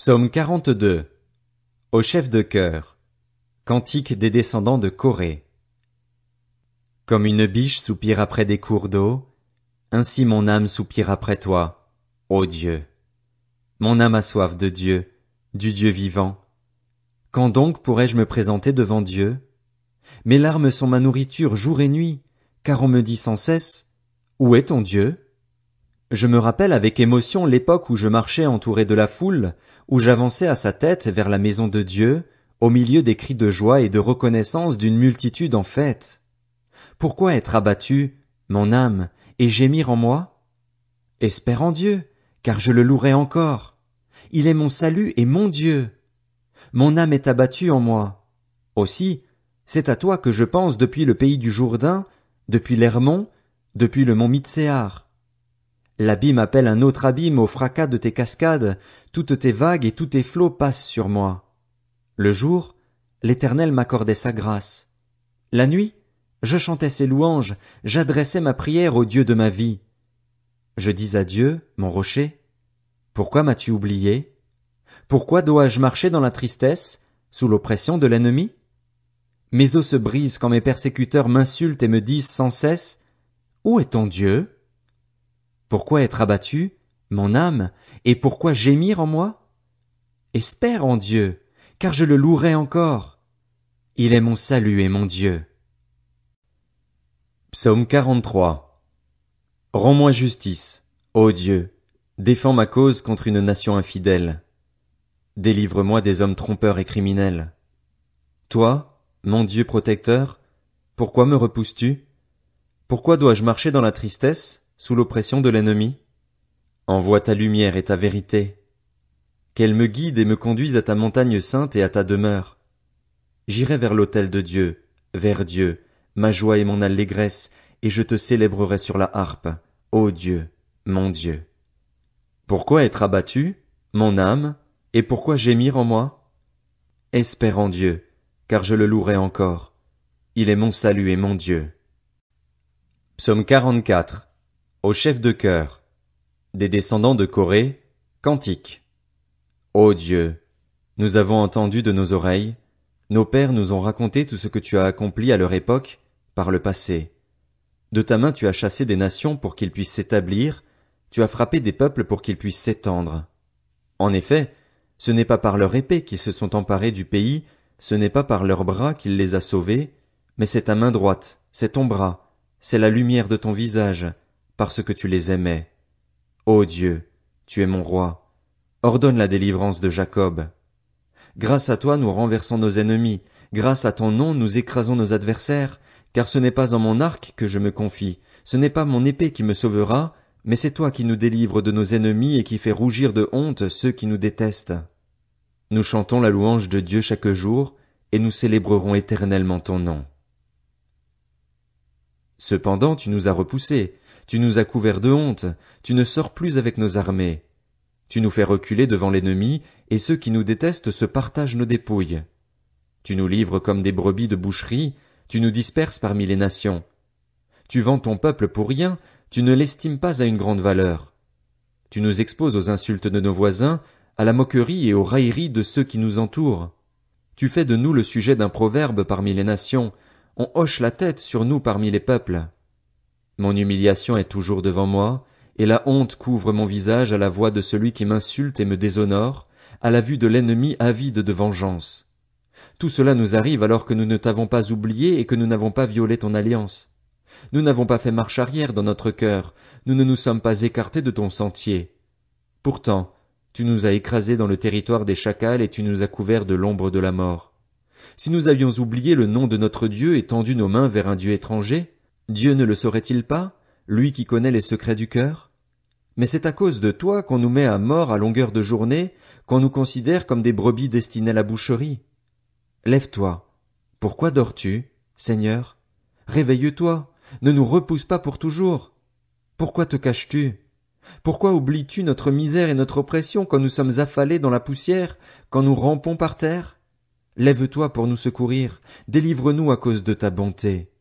Psaume 42. Au chef de chœur. Cantique des descendants de Coré. Comme une biche soupire après des cours d'eau, ainsi mon âme soupire après toi, ô Dieu. Mon âme a soif de Dieu, du Dieu vivant. Quand donc pourrais-je me présenter devant Dieu? Mes larmes sont ma nourriture jour et nuit, car on me dit sans cesse, où est ton Dieu? Je me rappelle avec émotion l'époque où je marchais entouré de la foule, où j'avançais à sa tête vers la maison de Dieu, au milieu des cris de joie et de reconnaissance d'une multitude en fête. Pourquoi être abattu, mon âme, et gémir en moi? Espère en Dieu, car je le louerai encore. Il est mon salut et mon Dieu. Mon âme est abattue en moi. Aussi, c'est à toi que je pense depuis le pays du Jourdain, depuis l'Hermon, depuis le mont Mitsehar. L'abîme appelle un autre abîme au fracas de tes cascades, toutes tes vagues et tous tes flots passent sur moi. Le jour, l'Éternel m'accordait sa grâce. La nuit, je chantais ses louanges, j'adressais ma prière au Dieu de ma vie. Je dis à Dieu, mon rocher, pourquoi m'as-tu oublié? Pourquoi dois-je marcher dans la tristesse, sous l'oppression de l'ennemi? Mes os se brisent quand mes persécuteurs m'insultent et me disent sans cesse, où est ton Dieu? Pourquoi être abattu, mon âme, et pourquoi gémir en moi? Espère en Dieu, car je le louerai encore. Il est mon salut et mon Dieu. Psaume 43. Rends-moi justice, ô Dieu, défends ma cause contre une nation infidèle. Délivre-moi des hommes trompeurs et criminels. Toi, mon Dieu protecteur, pourquoi me repousses-tu? Pourquoi dois-je marcher dans la tristesse, sous l'oppression de l'ennemi? Envoie ta lumière et ta vérité. Qu'elle me guide et me conduise à ta montagne sainte et à ta demeure. J'irai vers l'autel de Dieu, vers Dieu, ma joie et mon allégresse, et je te célébrerai sur la harpe, ô Dieu, mon Dieu. Pourquoi être abattu, mon âme, et pourquoi gémir en moi? Espère en Dieu, car je le louerai encore. Il est mon salut et mon Dieu. Psaume 44. Au chef de chœur. Des descendants de Coré, cantique. Ô Dieu, nous avons entendu de nos oreilles, nos pères nous ont raconté tout ce que tu as accompli à leur époque, par le passé. De ta main tu as chassé des nations pour qu'ils puissent s'établir, tu as frappé des peuples pour qu'ils puissent s'étendre. En effet, ce n'est pas par leur épée qu'ils se sont emparés du pays, ce n'est pas par leurs bras qu'il les a sauvés, mais c'est ta main droite, c'est ton bras, c'est la lumière de ton visage, parce que tu les aimais. Ô Dieu, tu es mon roi. Ordonne la délivrance de Jacob. Grâce à toi nous renversons nos ennemis, grâce à ton nom nous écrasons nos adversaires, car ce n'est pas en mon arc que je me confie, ce n'est pas mon épée qui me sauvera, mais c'est toi qui nous délivres de nos ennemis et qui fais rougir de honte ceux qui nous détestent. Nous chantons la louange de Dieu chaque jour, et nous célébrerons éternellement ton nom. Cependant tu nous as repoussés, tu nous as couverts de honte, tu ne sors plus avec nos armées. Tu nous fais reculer devant l'ennemi, et ceux qui nous détestent se partagent nos dépouilles. Tu nous livres comme des brebis de boucherie, tu nous disperses parmi les nations. Tu vends ton peuple pour rien, tu ne l'estimes pas à une grande valeur. Tu nous exposes aux insultes de nos voisins, à la moquerie et aux railleries de ceux qui nous entourent. Tu fais de nous le sujet d'un proverbe parmi les nations, on hoche la tête sur nous parmi les peuples. Mon humiliation est toujours devant moi, et la honte couvre mon visage à la voix de celui qui m'insulte et me déshonore, à la vue de l'ennemi avide de vengeance. Tout cela nous arrive alors que nous ne t'avons pas oublié et que nous n'avons pas violé ton alliance. Nous n'avons pas fait marche arrière dans notre cœur, nous ne nous sommes pas écartés de ton sentier. Pourtant, tu nous as écrasés dans le territoire des chacals et tu nous as couverts de l'ombre de la mort. Si nous avions oublié le nom de notre Dieu et tendu nos mains vers un Dieu étranger, Dieu ne le saurait-il pas, lui qui connaît les secrets du cœur? Mais c'est à cause de toi qu'on nous met à mort à longueur de journée, qu'on nous considère comme des brebis destinées à la boucherie. Lève-toi. Pourquoi dors-tu, Seigneur? Réveille-toi. Ne nous repousse pas pour toujours. Pourquoi te caches-tu? Pourquoi oublies-tu notre misère et notre oppression quand nous sommes affalés dans la poussière, quand nous rampons par terre? Lève-toi pour nous secourir. Délivre-nous à cause de ta bonté.